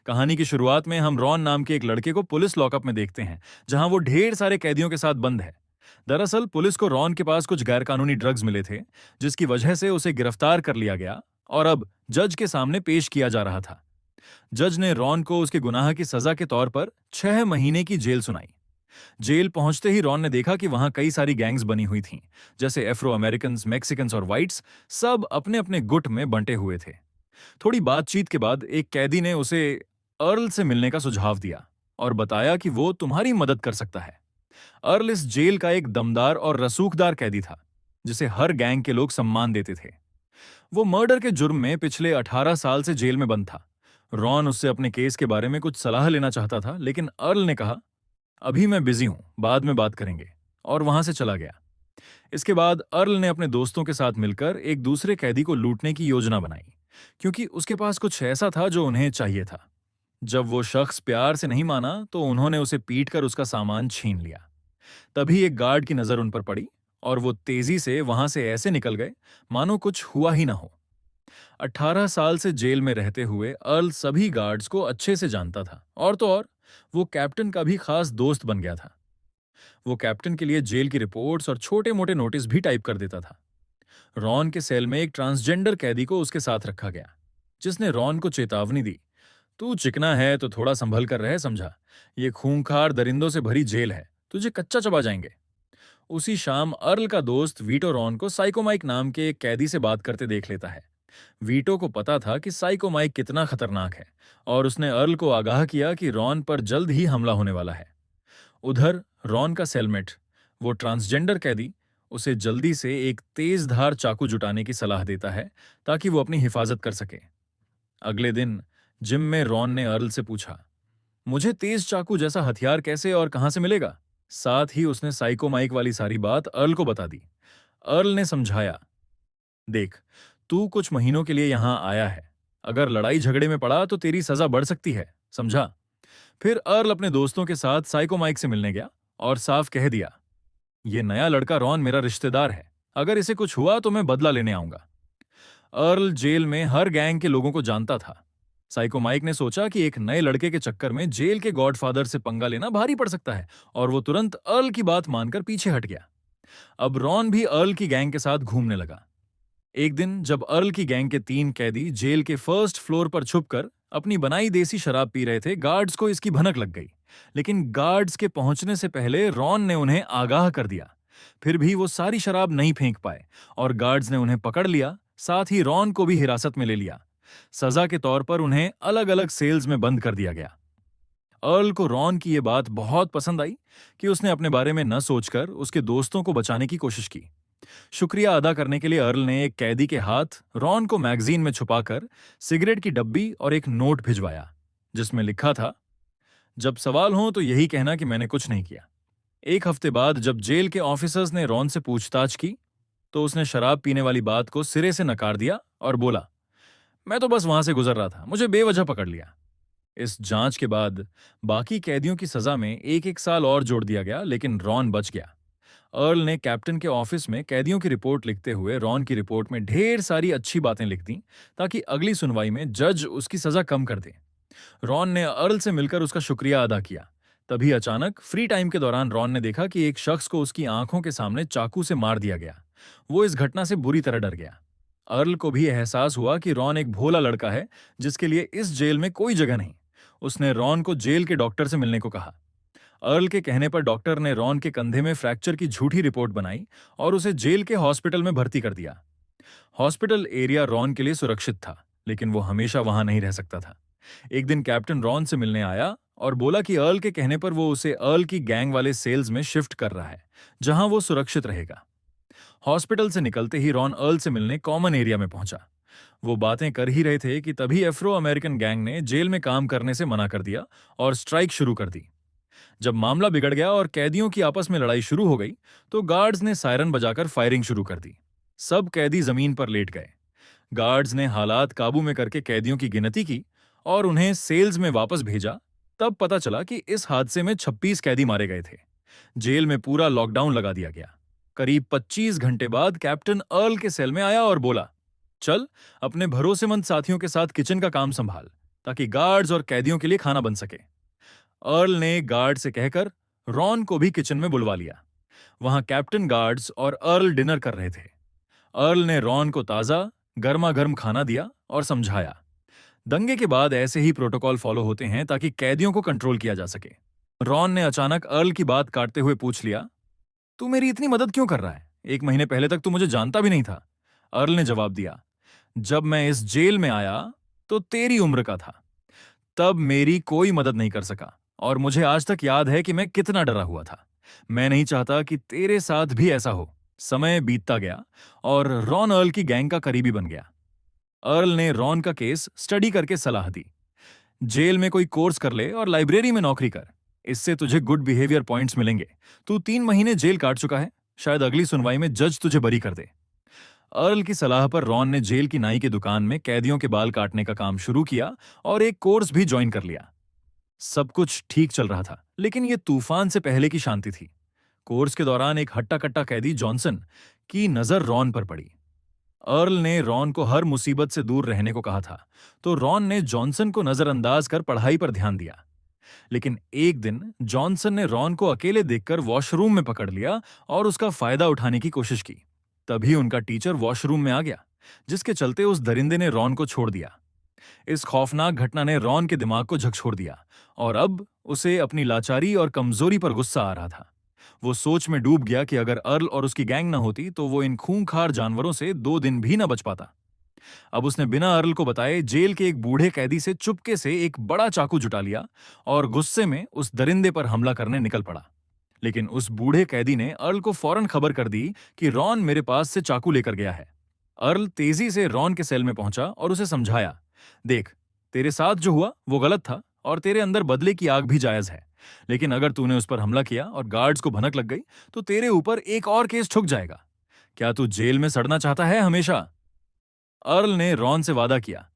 कहानी की शुरुआत में हम रॉन नाम के एक लड़के को पुलिस लॉकअप में देखते हैं, जहां वो ढेर सारे कैदियों के साथ बंद है। दरअसल पुलिस को रॉन के पास कुछ गैरकानूनी ड्रग्स मिले थे, जिसकी वजह से उसे गिरफ्तार कर लिया गया और अब जज के सामने पेश किया जा रहा था। जज ने रॉन को उसके गुनाह की सजा के तौर पर 6 महीने की जेल सुनाई। जेल पहुंचते ही रॉन ने देखा कि वहां कई सारी गैंग्स बनी हुई थीं, जैसे एफ्रो अमेरिकन, मैक्सिकन्स और व्हाइट्स, सब अपने अपने गुट में बंटे हुए थे। थोड़ी बातचीत के बाद एक कैदी ने उसे अर्ल से मिलने का सुझाव दिया और बताया कि वो तुम्हारी मदद कर सकता है। अर्ल इस जेल का एक दमदार और रसूखदार कैदी था, जिसे हर गैंग के लोग सम्मान देते थे। वो मर्डर के जुर्म में पिछले 18 साल से जेल में बंद था। रॉन उससे अपने केस के बारे में कुछ सलाह लेना चाहता था, लेकिन अर्ल ने कहा, अभी मैं बिजी हूं, बाद में बात करेंगे, और वहां से चला गया। इसके बाद अर्ल ने अपने दोस्तों के साथ मिलकर एक दूसरे कैदी को लूटने की योजना बनाई, क्योंकि उसके पास कुछ ऐसा था जो उन्हें चाहिए था। जब वो शख्स प्यार से नहीं माना तो उन्होंने उसे पीटकर उसका सामान छीन लिया। तभी एक गार्ड की नजर उन पर पड़ी और वो तेजी से वहां से ऐसे निकल गए मानो कुछ हुआ ही ना हो। 18 साल से जेल में रहते हुए अर्ल सभी गार्ड्स को अच्छे से जानता था, और तो और वो कैप्टन का भी खास दोस्त बन गया था। वो कैप्टन के लिए जेल की रिपोर्ट्स और छोटे मोटे नोटिस भी टाइप कर देता था। रॉन के सेल में एक ट्रांसजेंडर कैदी को उसके साथ रखा गया, जिसने रॉन को चेतावनी दी, तू चिकना है तो थोड़ा संभल कर रहे, समझा? ये खूंखार दरिंदों से भरी जेल है, तुझे कच्चा चबा जाएंगे। उसी शाम अर्ल का दोस्त वीटो रॉन को साइको माइक नाम के एक कैदी से बात करते देख लेता है। वीटो को पता था कि साइको माइक कितना खतरनाक है, और उसने अर्ल को आगाह किया कि रॉन पर जल्द ही हमला होने वाला है। उधर रॉन का सेलमेट, वो ट्रांसजेंडर कैदी, उसे जल्दी से एक तेज धार चाकू जुटाने की सलाह देता है, ताकि वो अपनी हिफाजत कर सके। अगले दिन जिम में रॉन ने अर्ल से पूछा, मुझे तेज चाकू जैसा हथियार कैसे और कहां से मिलेगा? साथ ही उसने साइको माइक वाली सारी बात अर्ल को बता दी। अर्ल ने समझाया, देख, तू कुछ महीनों के लिए यहां आया है, अगर लड़ाई झगड़े में पड़ा तो तेरी सजा बढ़ सकती है, समझा? फिर अर्ल अपने दोस्तों के साथ साइको माइक से मिलने गया और साफ कह दिया, ये नया लड़का रॉन मेरा रिश्तेदार है, अगर इसे कुछ हुआ तो मैं बदला लेने आऊंगा। अर्ल जेल में हर गैंग के लोगों को जानता था। साइको माइक ने सोचा कि एक नए लड़के के चक्कर में जेल के गॉडफादर से पंगा लेना भारी पड़ सकता है, और वो तुरंत अर्ल की बात मानकर पीछे हट गया। अब रॉन भी अर्ल की गैंग के साथ घूमने लगा। एक दिन जब अर्ल की गैंग के 3 कैदी जेल के फर्स्ट फ्लोर पर छुपकर अपनी बनाई देसी शराब पी रहे थे, गार्ड्स को इसकी भनक लग गई। लेकिन गार्ड्स के पहुंचने से पहले रॉन ने उन्हें आगाह कर दिया। फिर भी वो सारी शराब नहीं फेंक पाए और गार्ड्स ने उन्हें पकड़ लिया, साथ ही रॉन को भी हिरासत में ले लिया। सजा के तौर पर उन्हें अलग अलग सेल्स में बंद कर दिया गया। अर्ल को रॉन की ये बात बहुत पसंद आई कि उसने अपने बारे में न सोचकर उसके दोस्तों को बचाने की कोशिश की। शुक्रिया अदा करने के लिए अर्ल ने एक कैदी के हाथ रॉन को मैगजीन में छुपाकर सिगरेट की डब्बी और एक नोट भिजवाया, जिसमें लिखा था, जब सवाल हो तो यही कहना कि मैंने कुछ नहीं किया। एक हफ्ते बाद जब जेल के ऑफिसर्स ने रॉन से पूछताछ की, तो उसने शराब पीने वाली बात को सिरे से नकार दिया और बोला, मैं तो बस वहां से गुजर रहा था, मुझे बेवजह पकड़ लिया। इस जांच के बाद बाकी कैदियों की सजा में एक एक साल और जोड़ दिया गया, लेकिन रॉन बच गया। अर्ल ने कैप्टन के ऑफिस में कैदियों की रिपोर्ट लिखते हुए रॉन की रिपोर्ट में ढेर सारी अच्छी बातें लिख दी, ताकि अगली सुनवाई में जज उसकी सजा कम कर दे। रॉन ने अर्ल से मिलकर उसका शुक्रिया अदा किया। तभी अचानक फ्री टाइम के दौरान रॉन ने देखा कि एक शख्स को उसकी आंखों के सामने चाकू से मार दिया गया। वो इस घटना से बुरी तरह डर गया। अर्ल को भी एहसास हुआ कि रॉन एक भोला लड़का है, जिसके लिए इस जेल में कोई जगह नहीं। उसने रॉन को जेल के डॉक्टर से मिलने को कहा। अर्ल के कहने पर डॉक्टर ने रॉन के कंधे में फ्रैक्चर की झूठी रिपोर्ट बनाई और उसे जेल के हॉस्पिटल में भर्ती कर दिया। हॉस्पिटल एरिया रॉन के लिए सुरक्षित था, लेकिन वो हमेशा वहां नहीं रह सकता था। एक दिन कैप्टन रॉन से मिलने आया और बोला कि अर्ल के कहने पर वो उसे अर्ल की गैंग वाले सेल्स में शिफ्ट कर रहा है, जहां वो सुरक्षित रहेगा। हॉस्पिटल से निकलते ही रॉन अर्ल से मिलने कॉमन एरिया में पहुंचा। वो बातें कर ही रहे थे कि तभी एफ्रो अमेरिकन गैंग ने जेल में काम करने से मना कर दिया और स्ट्राइक शुरू कर दी। जब मामला बिगड़ गया और कैदियों की आपस में लड़ाई शुरू हो गई, तो गार्ड्स ने सायरन बजाकर फायरिंग शुरू कर दी। सब कैदी जमीन पर लेट गए। गार्ड्स ने हालात काबू में करके कैदियों की गिनती की और उन्हें सेल्स में वापस भेजा। तब पता चला कि इस हादसे में 26 कैदी मारे गए थे। जेल में पूरा लॉकडाउन लगा दिया गया। करीब 25 घंटे बाद कैप्टन अर्ल के सेल में आया और बोला, चल अपने भरोसेमंद साथियों के साथ किचन का काम संभाल, ताकि गार्ड्स और कैदियों के लिए खाना बन सके। अर्ल ने गार्ड से कहकर रॉन को भी किचन में बुलवा लिया। वहां कैप्टन, गार्ड्स और अर्ल डिनर कर रहे थे। अर्ल ने रॉन को ताजा गर्मा गर्म खाना दिया और समझाया, दंगे के बाद ऐसे ही प्रोटोकॉल फॉलो होते हैं ताकि कैदियों को कंट्रोल किया जा सके। रॉन ने अचानक अर्ल की बात काटते हुए पूछ लिया, तू मेरी इतनी मदद क्यों कर रहा है? 1 महीने पहले तक तू मुझे जानता भी नहीं था। अर्ल ने जवाब दिया, जब मैं इस जेल में आया तो तेरी उम्र का था। तब मेरी कोई मदद नहीं कर सका और मुझे आज तक याद है कि मैं कितना डरा हुआ था। मैं नहीं चाहता कि तेरे साथ भी ऐसा हो। समय बीतता गया और रॉन अर्ल की गैंग का करीबी बन गया। अर्ल ने रॉन का केस स्टडी करके सलाह दी, जेल में कोई कोर्स कर ले और लाइब्रेरी में नौकरी कर। इससे तुझे गुड बिहेवियर पॉइंट्स मिलेंगे। तू 3 महीने जेल काट चुका है, शायद अगली सुनवाई में जज तुझे बरी कर दे। अर्ल की सलाह पर रॉन ने जेल की नाई की दुकान में कैदियों के बाल काटने का काम शुरू किया और एक कोर्स भी ज्वाइन कर लिया। सब कुछ ठीक चल रहा था, लेकिन यह तूफान से पहले की शांति थी। कोर्स के दौरान एक हट्टा कट्टा कैदी जॉनसन की नजर रॉन पर पड़ी। अर्ल ने रॉन को हर मुसीबत से दूर रहने को कहा था, तो रॉन ने जॉनसन को नजरअंदाज कर पढ़ाई पर ध्यान दिया। लेकिन एक दिन जॉनसन ने रॉन को अकेले देखकर वॉशरूम में पकड़ लिया और उसका फायदा उठाने की कोशिश की। तभी उनका टीचर वॉशरूम में आ गया, जिसके चलते उस दरिंदे ने रॉन को छोड़ दिया। इस खौफनाक घटना ने रॉन के दिमाग को झकझोर दिया और अब उसे अपनी लाचारी और कमजोरी पर गुस्सा आ रहा था। वो सोच में डूब गया कि अगर अर्ल और उसकी गैंग न होती तो वो इन खूंखार जानवरों से 2 दिन भी न बच पाता। अब उसने बिना अर्ल को बताए जेल के एक बूढ़े कैदी से चुपके से एक बड़ा चाकू जुटा लिया और गुस्से में उस दरिंदे पर हमला करने निकल पड़ा। लेकिन उस बूढ़े कैदी ने अर्ल को फौरन खबर कर दी कि रॉन मेरे पास से चाकू लेकर गया है। अर्ल तेजी से रॉन के सेल में पहुंचा और उसे समझाया, देख, तेरे साथ जो हुआ वो गलत था और तेरे अंदर बदले की आग भी जायज है, लेकिन अगर तूने उस पर हमला किया और गार्ड्स को भनक लग गई तो तेरे ऊपर एक और केस ठुक जाएगा। क्या तू जेल में सड़ना चाहता है हमेशा? अर्ल ने रॉन से वादा किया,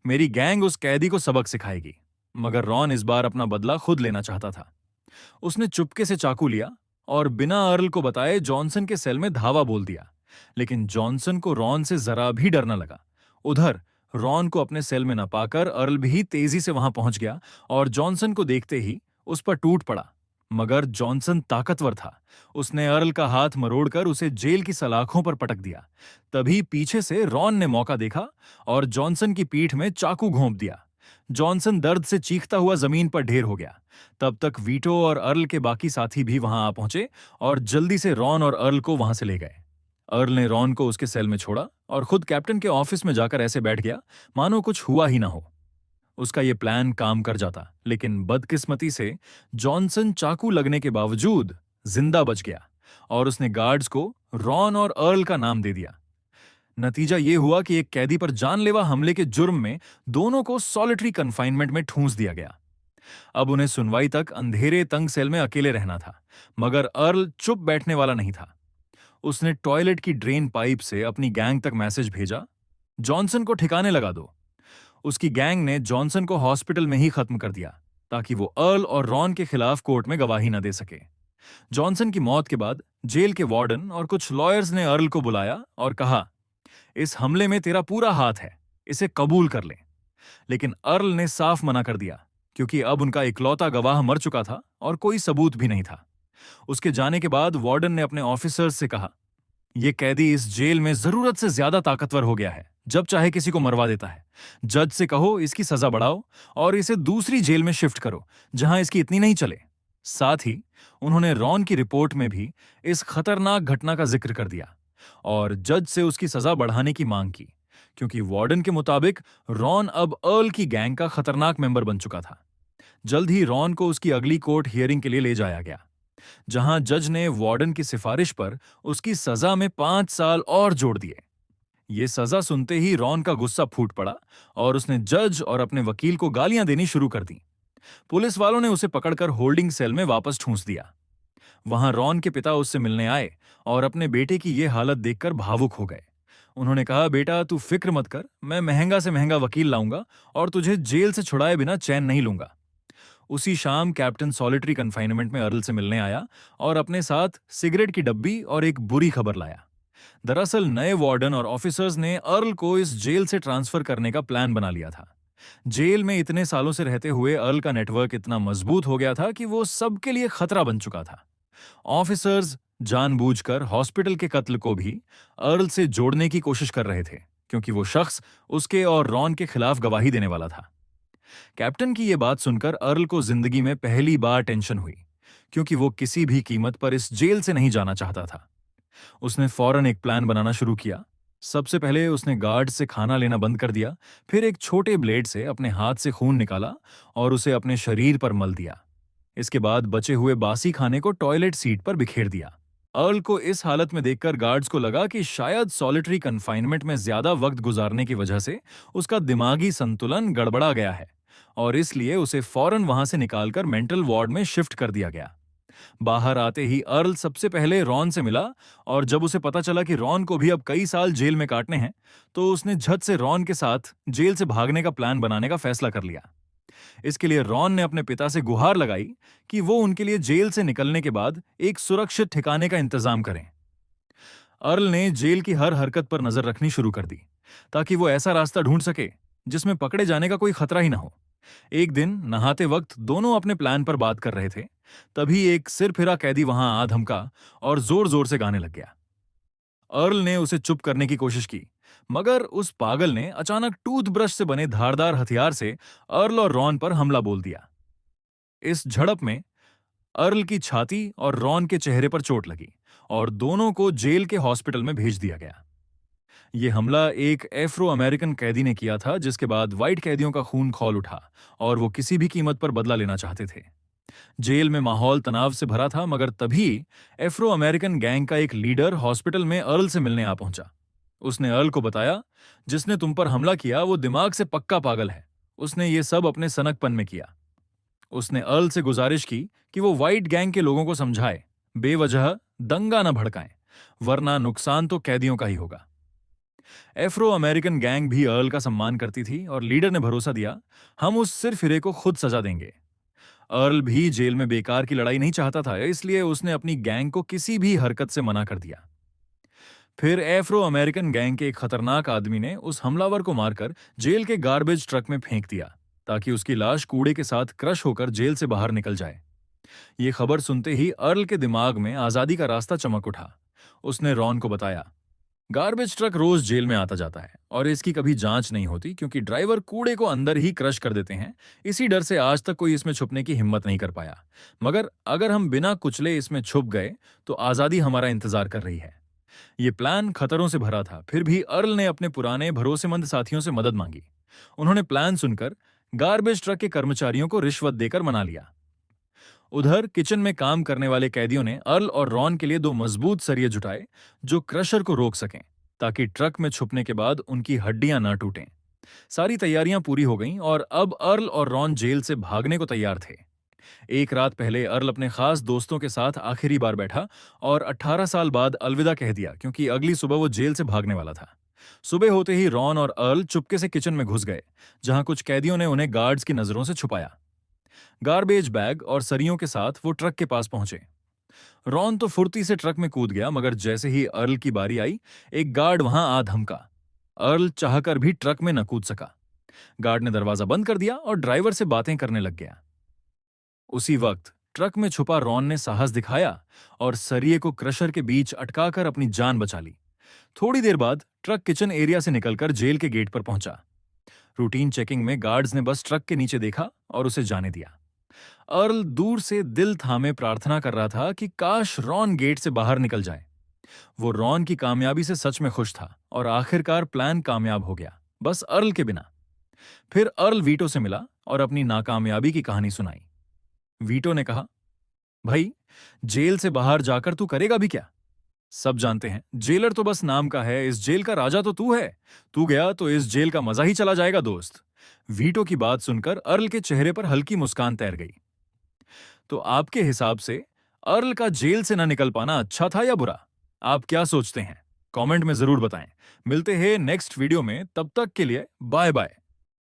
मेरी गैंग उस कैदी को सबक सिखाएगी। मगर रॉन इस बार अपना बदला खुद लेना चाहता था। उसने चुपके से चाकू लिया और बिना अर्ल को बताए जॉनसन के सेल में धावा बोल दिया। लेकिन जॉनसन को रॉन से जरा भी डर न लगा। उधर रॉन को अपने सेल में न पाकर अर्ल भी तेजी से वहां पहुंच गया और जॉनसन को देखते ही उस पर टूट पड़ा। मगर जॉनसन ताकतवर था। उसने अर्ल का हाथ मरोड़कर उसे जेल की सलाखों पर पटक दिया। तभी पीछे से रॉन ने मौका देखा और जॉनसन की पीठ में चाकू घोंप दिया। जॉनसन दर्द से चीखता हुआ जमीन पर ढेर हो गया। तब तक वीटो और अर्ल के बाकी साथी भी वहां आ पहुंचे और जल्दी से रॉन और अर्ल को वहां से ले गए। अर्ल ने रॉन को उसके सेल में छोड़ा और खुद कैप्टन के ऑफिस में जाकर ऐसे बैठ गया मानो कुछ हुआ ही ना हो। उसका यह प्लान काम कर जाता, लेकिन बदकिस्मती से जॉनसन चाकू लगने के बावजूद जिंदा बच गया और उसने गार्ड्स को रॉन और अर्ल का नाम दे दिया। नतीजा यह हुआ कि एक कैदी पर जानलेवा हमले के जुर्म में दोनों को सॉलिटरी कन्फाइनमेंट में ठूंस दिया गया। अब उन्हें सुनवाई तक अंधेरे तंग सेल में अकेले रहना था। मगर अर्ल चुप बैठने वाला नहीं था। उसने टॉयलेट की ड्रेन पाइप से अपनी गैंग तक मैसेज भेजा, जॉनसन को ठिकाने लगा दो। उसकी गैंग ने जॉनसन को हॉस्पिटल में ही खत्म कर दिया ताकि वो अर्ल और रॉन के खिलाफ कोर्ट में गवाही न दे सके। जॉनसन की मौत के बाद जेल के वार्डन और कुछ लॉयर्स ने अर्ल को बुलाया और कहा, इस हमले में तेरा पूरा हाथ है, इसे कबूल कर ले। लेकिन अर्ल ने साफ मना कर दिया, क्योंकि अब उनका इकलौता गवाह मर चुका था और कोई सबूत भी नहीं था। उसके जाने के बाद वार्डन ने अपने ऑफिसर्स से कहा, यह कैदी इस जेल में जरूरत से ज्यादा ताकतवर हो गया है, जब चाहे किसी को मरवा देता है। जज से कहो इसकी सजा बढ़ाओ और इसे दूसरी जेल में शिफ्ट करो जहां इसकी इतनी नहीं चले। साथ ही उन्होंने रॉन की रिपोर्ट में भी इस खतरनाक घटना का जिक्र कर दिया और जज से उसकी सजा बढ़ाने की मांग की, क्योंकि वार्डन के मुताबिक रॉन अब अर्ल की गैंग का खतरनाक मेंबर बन चुका था। जल्द ही रॉन को उसकी अगली कोर्ट हियरिंग के लिए ले जाया गया, जहां जज ने वार्डन की सिफारिश पर उसकी सजा में 5 साल और जोड़ दिए। ये सजा सुनते ही रॉन का गुस्सा फूट पड़ा और उसने जज और अपने वकील को गालियां देनी शुरू कर दी। पुलिस वालों ने उसे पकड़कर होल्डिंग सेल में वापस ठूंस दिया। वहां रॉन के पिता उससे मिलने आए और अपने बेटे की यह हालत देखकर भावुक हो गए। उन्होंने कहा, बेटा तू फिक्र मत कर, मैं महंगा से महंगा वकील लाऊंगा और तुझे जेल से छुड़ाए बिना चैन नहीं लूंगा। उसी शाम कैप्टन सॉलिटरी कन्फाइनमेंट में अर्ल से मिलने आया और अपने साथ सिगरेट की डब्बी और एक बुरी खबर लाया। दरअसल नए वार्डन और ऑफिसर्स ने अर्ल को इस जेल से ट्रांसफर करने का प्लान बना लिया था। जेल में इतने सालों से रहते हुए अर्ल का नेटवर्क इतना मजबूत हो गया था कि वो सबके लिए खतरा बन चुका था। ऑफिसर्स जानबूझकर हॉस्पिटल के कत्ल को भी अर्ल से जोड़ने की कोशिश कर रहे थे, क्योंकि वो शख्स उसके और रॉन के खिलाफ गवाही देने वाला था। कैप्टन की यह बात सुनकर अर्ल को जिंदगी में पहली बार टेंशन हुई, क्योंकि वो किसी भी कीमत पर इस जेल से नहीं जाना चाहता था। उसने फौरन एक प्लान बनाना शुरू किया। सबसे पहले उसने गार्ड से खाना लेना बंद कर दिया, फिर एक छोटे ब्लेड से अपने हाथ से खून निकाला और उसे अपने शरीर पर मल दिया। इसके बाद बचे हुए बासी खाने को टॉयलेट सीट पर बिखेर दिया। अर्ल को इस हालत में देखकर गार्ड्स को लगा कि शायद सॉलिटरी कन्फाइनमेंट में ज्यादा वक्त गुजारने की वजह से उसका दिमागी संतुलन गड़बड़ा गया है, और इसलिए उसे फौरन वहां से निकालकर मेंटल वार्ड में शिफ्ट कर दिया गया। बाहर आते ही अर्ल सबसे पहले रॉन से मिला, और जब उसे पता चला कि रॉन को भी अब कई साल जेल में काटने हैं, तो उसने झट से रॉन के साथ जेल से भागने का प्लान बनाने का फैसला कर लिया। इसके लिए रॉन ने अपने पिता से गुहार लगाई कि वो उनके लिए जेल से निकलने के बाद एक सुरक्षित ठिकाने का इंतजाम करें। अर्ल ने जेल की हर हरकत पर नजर रखनी शुरू कर दी, ताकि वो ऐसा रास्ता ढूंढ सके जिसमें पकड़े जाने का कोई खतरा ही ना हो। एक दिन नहाते वक्त दोनों अपने प्लान पर बात कर रहे थे, तभी एक सिरफिरा कैदी वहां आ धमका और जोर जोर से गाने लग गया। अर्ल ने उसे चुप करने की कोशिश की, मगर उस पागल ने अचानक टूथब्रश से बने धारदार हथियार से अर्ल और रॉन पर हमला बोल दिया। इस झड़प में अर्ल की छाती और रॉन के चेहरे पर चोट लगी, और दोनों को जेल के हॉस्पिटल में भेज दिया गया। यह हमला एक एफ्रो अमेरिकन कैदी ने किया था, जिसके बाद व्हाइट कैदियों का खून खौल उठा और वो किसी भी कीमत पर बदला लेना चाहते थे। जेल में माहौल तनाव से भरा था, मगर तभी एफ्रो अमेरिकन गैंग का एक लीडर हॉस्पिटल में अर्ल से मिलने आ पहुंचा। उसने अर्ल को बताया, जिसने तुम पर हमला किया वो दिमाग से पक्का पागल है। उसने ये सब अपने सनकपन में किया। उसने अर्ल से गुजारिश की कि वो व्हाइट गैंग के लोगों को समझाए, बेवजह दंगा न भड़काएं, वरना नुकसान तो कैदियों का ही होगा। एफ्रो अमेरिकन गैंग भी अर्ल का सम्मान करती थी, और लीडर ने भरोसा दिया, हम उस सिरफिरे को खुद सजा देंगे। अर्ल भी जेल में बेकार की लड़ाई नहीं चाहता था, इसलिए उसने अपनी गैंग को किसी भी हरकत से मना कर दिया। फिर एफ्रो अमेरिकन गैंग के एक खतरनाक आदमी ने उस हमलावर को मारकर जेल के गार्बेज ट्रक में फेंक दिया, ताकि उसकी लाश कूड़े के साथ क्रश होकर जेल से बाहर निकल जाए। ये खबर सुनते ही अर्ल के दिमाग में आजादी का रास्ता चमक उठा। उसने रॉन को बताया, गार्बेज ट्रक रोज जेल में आता जाता है और इसकी कभी जांच नहीं होती, क्योंकि ड्राइवर कूड़े को अंदर ही क्रश कर देते हैं। इसी डर से आज तक कोई इसमें छुपने की हिम्मत नहीं कर पाया, मगर अगर हम बिना कुचले इसमें छुप गए तो आजादी हमारा इंतजार कर रही है। ये प्लान खतरों से भरा था, फिर भी अर्ल ने अपने पुराने भरोसेमंद साथियों से मदद मांगी। उन्होंने प्लान सुनकर गार्बेज ट्रक के कर्मचारियों को रिश्वत देकर मना लिया। उधर किचन में काम करने वाले कैदियों ने अर्ल और रॉन के लिए 2 मजबूत सरिये जुटाए, जो क्रशर को रोक सकें, ताकि ट्रक में छुपने के बाद उनकी हड्डियां न टूटें। सारी तैयारियां पूरी हो गईं और अब अर्ल और रॉन जेल से भागने को तैयार थे। एक रात पहले अर्ल अपने खास दोस्तों के साथ आखिरी बार बैठा और 18 साल बाद अलविदा कह दिया, क्योंकि अगली सुबह वो जेल से भागने वाला था। सुबह होते ही रॉन और अर्ल चुपके से किचन में घुस गए, जहां कुछ कैदियों ने उन्हें गार्ड्स की नजरों से छुपाया। गार्बेज बैग और सरियों के साथ वो ट्रक के पास पहुंचे। रॉन तो फुर्ती से ट्रक में कूद गया, मगर जैसे ही अर्ल की बारी आई, एक गार्ड वहां आ धमका। अर्ल चाहकर भी ट्रक में न कूद सका। गार्ड ने दरवाजा बंद कर दिया और ड्राइवर से बातें करने लग गया। उसी वक्त ट्रक में छुपा रॉन ने साहस दिखाया और सरिये को क्रशर के बीच अटकाकर अपनी जान बचा ली। थोड़ी देर बाद ट्रक किचन एरिया से निकलकर जेल के गेट पर पहुंचा। रूटीन चेकिंग में गार्ड्स ने बस ट्रक के नीचे देखा और उसे जाने दिया। अर्ल दूर से दिल थामे प्रार्थना कर रहा था कि काश रॉन गेट से बाहर निकल जाए। वो रॉन की कामयाबी से सच में खुश था, और आखिरकार प्लान कामयाब हो गया, बस अर्ल के बिना। फिर अर्ल वीटो से मिला और अपनी नाकामयाबी की कहानी सुनाई। वीटो ने कहा, भाई, जेल से बाहर जाकर तू करेगा भी क्या? सब जानते हैं, जेलर तो बस नाम का है, इस जेल का राजा तो तू है। तू गया तो इस जेल का मजा ही चला जाएगा दोस्त। वीटो की बात सुनकर अर्ल के चेहरे पर हल्की मुस्कान तैर गई। तो आपके हिसाब से अर्ल का जेल से ना निकल पाना अच्छा था या बुरा? आप क्या सोचते हैं? कमेंट में जरूर बताएं। मिलते हैं नेक्स्ट वीडियो में, तब तक के लिए बाय बाय।